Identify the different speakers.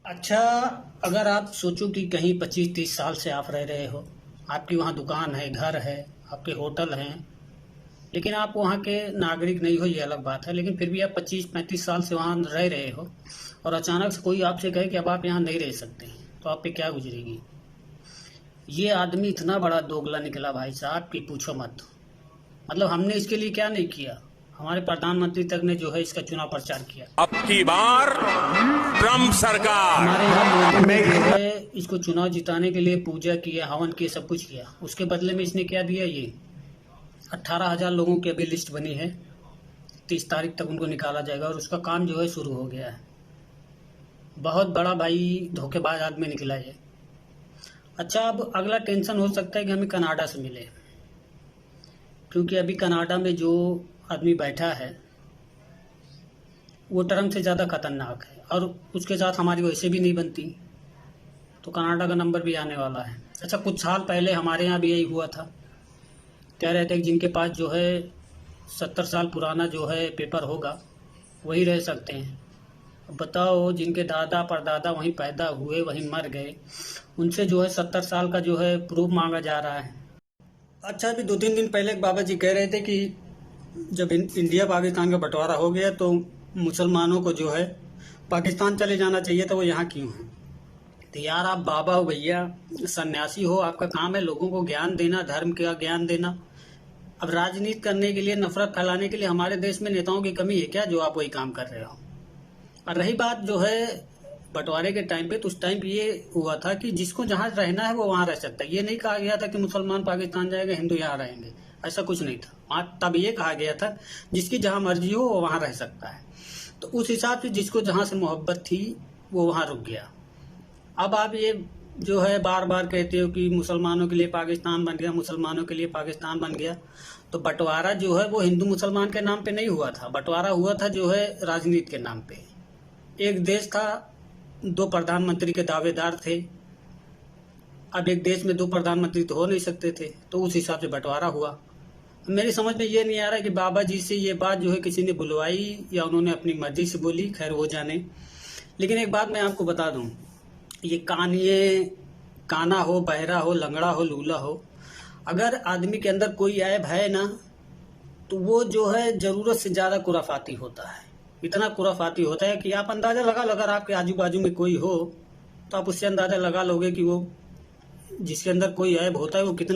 Speaker 1: अच्छा, अगर आप सोचो कि कहीं 25-30 साल से आप रह रहे हो, आपकी वहाँ दुकान है, घर है, आपके होटल हैं, लेकिन आप वहाँ के नागरिक नहीं हो, ये अलग बात है। लेकिन फिर भी आप 25-35 साल से वहाँ रह रहे हो और अचानक से कोई आपसे कहे कि अब आप यहाँ नहीं रह सकते, तो आप पे क्या गुजरेगी? ये आदमी इतना बड़ा दोगला निकला भाई साहब कि पूछो मत। मतलब हमने इसके लिए क्या नहीं किया, हमारे प्रधानमंत्री तक ने जो है इसका चुनाव प्रचार किया।
Speaker 2: अब की बार ट्रम्प सरकार।
Speaker 1: हमारे यहाँ लोगों ने जो है इसको चुनाव जिताने के लिए पूजा किया, हवन किया, सब कुछ किया। उसके बदले में इसने क्या दिया? ये 18,000 लोगों की अभी लिस्ट बनी है, 30 तारीख तक उनको निकाला जाएगा और उसका काम जो है शुरू हो गया है। बहुत बड़ा भाई धोखेबाज आदमी निकला है। अच्छा, अब अगला टेंशन हो सकता है कि हमें कनाडा से मिले, क्योंकि अभी कनाडा में जो आदमी बैठा है वो ट्रम्प से ज़्यादा खतरनाक है और उसके साथ हमारी वैसे भी नहीं बनती, तो कनाडा का नंबर भी आने वाला है। अच्छा, कुछ साल पहले हमारे यहाँ भी यही हुआ था। कह रहे थे कि जिनके पास जो है 70 साल पुराना जो है पेपर होगा वही रह सकते हैं। अब बताओ, जिनके दादा परदादा वहीं पैदा हुए, वहीं मर गए, उनसे जो है 70 साल का जो है प्रूफ मांगा जा रहा है। अच्छा, अभी 2-3 दिन पहले एक बाबा जी कह रहे थे कि जब इंडिया पाकिस्तान का बंटवारा हो गया तो मुसलमानों को जो है पाकिस्तान चले जाना चाहिए, तो वो यहाँ क्यों है? तो यार, आप बाबा हो भैया, सन्यासी हो, आपका काम है लोगों को ज्ञान देना, धर्म का ज्ञान देना। अब राजनीति करने के लिए, नफरत फैलाने के लिए हमारे देश में नेताओं की कमी है क्या, जो आप वही काम कर रहे हो? और रही बात जो है बंटवारे के टाइम पे, तो उस टाइम पे ये हुआ था कि जिसको जहाँ रहना है वो वहाँ रह सकता है। ये नहीं कहा गया था कि मुसलमान पाकिस्तान जाएगा, हिंदू यहाँ रहेंगे, ऐसा कुछ नहीं था वहाँ। तब ये कहा गया था जिसकी जहाँ मर्जी हो वो वहाँ रह सकता है। तो उस हिसाब से जिसको जहाँ से मोहब्बत थी वो वहाँ रुक गया। अब आप ये जो है बार बार कहते हो कि मुसलमानों के लिए पाकिस्तान बन गया, मुसलमानों के लिए पाकिस्तान बन गया। तो बंटवारा जो है वो हिंदू मुसलमान के नाम पे नहीं हुआ था, बंटवारा हुआ था जो है राजनीति के नाम पे। एक देश था, 2 प्रधानमंत्री के दावेदार थे। अब एक देश में 2 प्रधानमंत्री तो हो नहीं सकते थे, तो उस हिसाब से बंटवारा हुआ। मेरी समझ में ये नहीं आ रहा कि बाबा जी से ये बात जो है किसी ने बुलवाई या उन्होंने अपनी मर्जी से बोली, खैर वो जाने। लेकिन एक बात मैं आपको बता दूं, ये काना हो, बहरा हो, लंगड़ा हो, लूला हो, अगर आदमी के अंदर कोई ऐब है ना, तो वो जो है जरूरत से ज्यादा खुराफाती होता है। इतना खुराफाती होता है कि आप अंदाजा लगा लो, अगर आपके आजू बाजू में कोई हो तो आप उससे अंदाजा लगा लोगे कि वो जिसके अंदर कोई ऐब होता है वो कितना